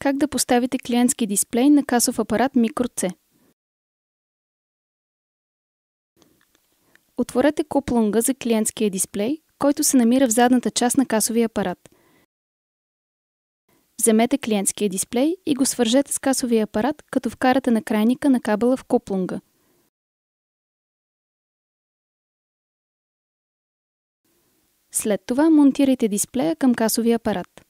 Как да поставите клиентски дисплей на касов апарат Micro-C? Отворете куплунга за клиентския дисплей, който се намира в задната част на касовия апарат. Вземете клиентския дисплей и го свържете с касовия апарат, като вкарате накрайника на кабела в куплунга. След това монтирайте дисплея към касовия апарат.